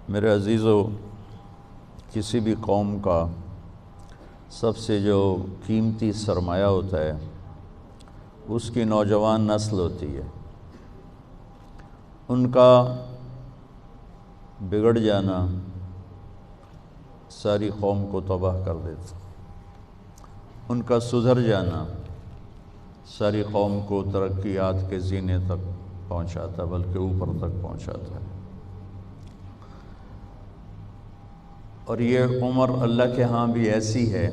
میرے عزیزو، کسی بھی قوم کا سب سے جو قیمتی سرمایہ ہوتا ہے اس کی نوجوان نسل ہوتی ہے۔ ان کا بگڑ جانا ساری قوم کو تباہ کر دیتا، ان کا سدھر جانا ساری قوم کو ترقیات کے زینے تک پہنچاتا، بلکہ اوپر تک پہنچاتا ہے۔ اور یہ عمر اللہ کے ہاں بھی ایسی ہے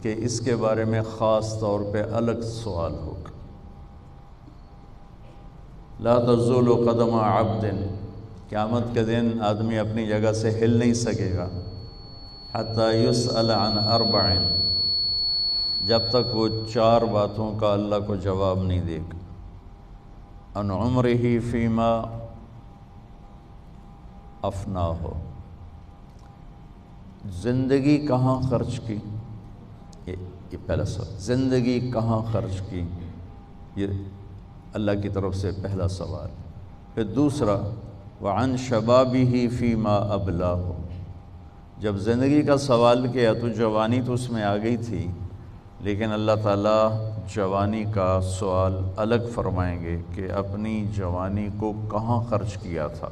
کہ اس کے بارے میں خاص طور پہ الگ سوال ہوگا۔ لا تزول قدم عبد، قیامت کے دن آدمی اپنی جگہ سے ہل نہیں سکے گا، حتی یسأل عن اربع، جب تک وہ 4 باتوں کا اللہ کو جواب نہیں دے گا۔ عن عمرہ فیما افناہ، زندگی کہاں خرچ کی، یہ پہلا سوال، زندگی کہاں خرچ کی، یہ اللہ کی طرف سے پہلا سوال۔ پھر دوسرا، وعن شبابہ فیما ابلاہ، جب زندگی کا سوال کیا تو جوانی تو اس میں آ گئی تھی، لیکن اللہ تعالیٰ جوانی کا سوال الگ فرمائیں گے کہ اپنی جوانی کو کہاں خرچ کیا تھا۔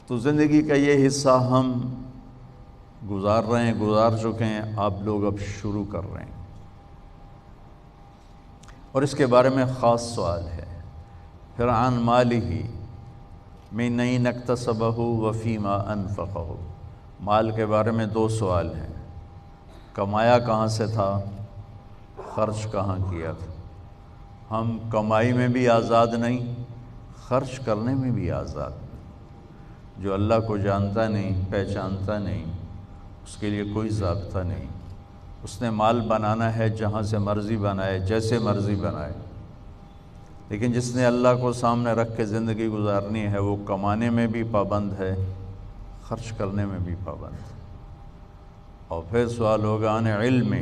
تو زندگی کا یہ حصہ ہم گزار رہے ہیں، گزار چکے ہیں، آپ لوگ اب شروع کر رہے ہیں، اور اس کے بارے میں خاص سوال ہے۔ پھر عن مالہ من این اکتسبہ وفیما انفقہ، مال کے بارے میں 2 سوال ہیں، کمایا کہاں سے تھا، خرچ کہاں کیا تھا۔ ہم کمائی میں بھی آزاد نہیں، خرچ کرنے میں بھی آزاد۔ جو اللہ کو جانتا نہیں، پہچانتا نہیں، اس کے لیے کوئی ضابطہ نہیں، اس نے مال بنانا ہے جہاں سے مرضی بنائے، جیسے مرضی بنائے۔ لیکن جس نے اللہ کو سامنے رکھ کے زندگی گزارنی ہے، وہ کمانے میں بھی پابند ہے، خرچ کرنے میں بھی پابند ہے۔ اور پھر سوال ہوگا عن علمہ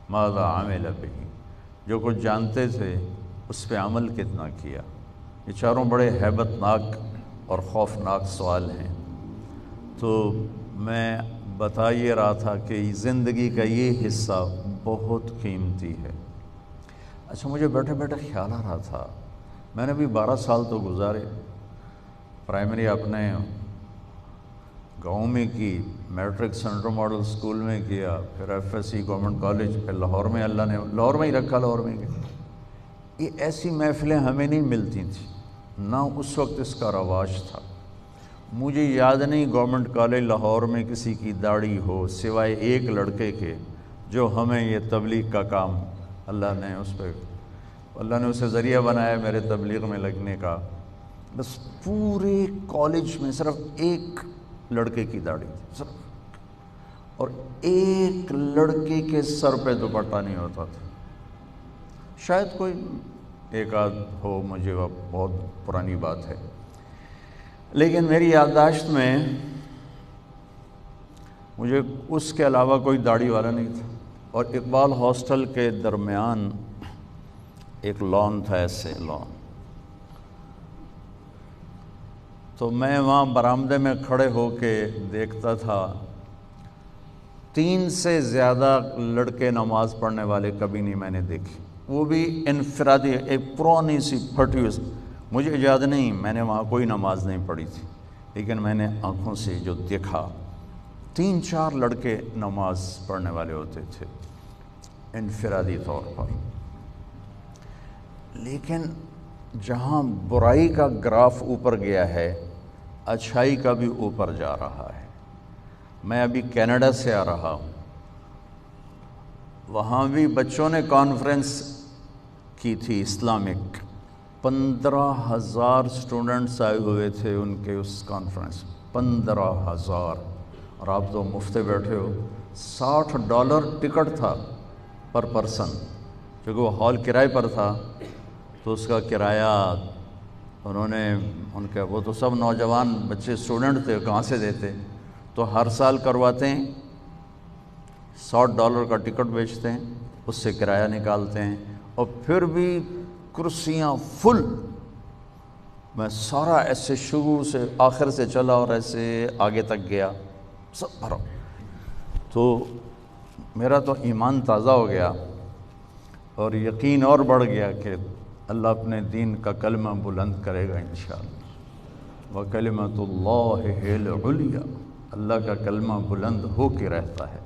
ماذا عمل بہ، جو کچھ جانتے تھے اس پہ عمل کتنا کیا۔ یہ چاروں بڑے ہیبت ناک اور خوفناک سوال ہیں۔ تو میں بتا یہ رہا تھا کہ زندگی کا یہ حصہ بہت قیمتی ہے۔ اچھا، مجھے بیٹھے بیٹھے خیال آ رہا تھا، میں نے بھی 12 سال تو گزارے، پرائمری اپنے گاؤں میں کی، میٹرک سینٹرل ماڈل اسکول میں کیا، پھر F S C government college, پھر لاہور میں اللہ نے لاہور میں ہی رکھا، لاہور میں گیا۔ یہ ایسی محفلیں ہمیں نہیں ملتی تھیں، نہ اس وقت اس کا رواج تھا۔ مجھے یاد نہیں گورنمنٹ کالج لاہور میں کسی کی داڑھی ہو، سوائے ایک لڑکے کے جو ہمیں یہ تبلیغ کا کام اللہ نے اسے ذریعہ بنایا میرے تبلیغ میں لگنے کا۔ بس پورے کالج میں صرف ایک لڑکے کی داڑھی تھی صرف، اور ایک لڑکے کے سر پہ دوپٹہ نہیں ہوتا تھا۔ شاید کوئی ایک آدھ ہو، مجھے بہت پرانی بات ہے، لیکن میری یادداشت میں مجھے اس کے علاوہ کوئی داڑھی والا نہیں تھا۔ اور اقبال ہاسٹل کے درمیان ایک لان تھا، ایسے لان، تو میں وہاں برآمدے میں کھڑے ہو کے دیکھتا تھا، 3 سے زیادہ لڑکے نماز پڑھنے والے کبھی نہیں میں نے دیکھی، وہ بھی انفرادی، ایک پرانی سی پھٹی ہوئی۔ مجھے یاد نہیں میں نے وہاں کوئی نماز نہیں پڑھی تھی، لیکن میں نے آنکھوں سے جو دیکھا، 3-4 لڑکے نماز پڑھنے والے ہوتے تھے انفرادی طور پر۔ لیکن جہاں برائی کا گراف اوپر گیا ہے، اچھائی کا بھی اوپر جا رہا ہے۔ میں ابھی کینیڈا سے آ رہا ہوں، وہاں بھی بچوں نے کانفرنس کی تھی اسلامک، 15,000 اسٹوڈنٹس آئے ہوئے تھے ان کے اس کانفرنس، 15,000، اور آپ تو مفتے بیٹھے ہو۔ $60 ٹکٹ تھا پر پرسن، کیونکہ وہ ہال کرائے پر تھا، تو اس کا کرایہ انہوں نے وہ تو سب نوجوان بچے اسٹوڈنٹ تھے، کہاں سے دیتے، تو ہر سال کرواتے ہیں، $60 کا ٹکٹ بیچتے ہیں، اس سے کرایہ نکالتے ہیں، اور پھر بھی کرسیاں فل، میں سارا ایسے شروع سے آخر سے چلا اور ایسے آگے تک گیا سب بھرا، تو میرا تو ایمان تازہ ہو گیا اور یقین اور بڑھ گیا کہ اللہ اپنے دین کا کلمہ بلند کرے گا انشاءاللہ۔ وَكَلِمَةُ اللَّهِ هِيَ الْعُلْيَا، اللہ کا کلمہ بلند ہو کے رہتا ہے۔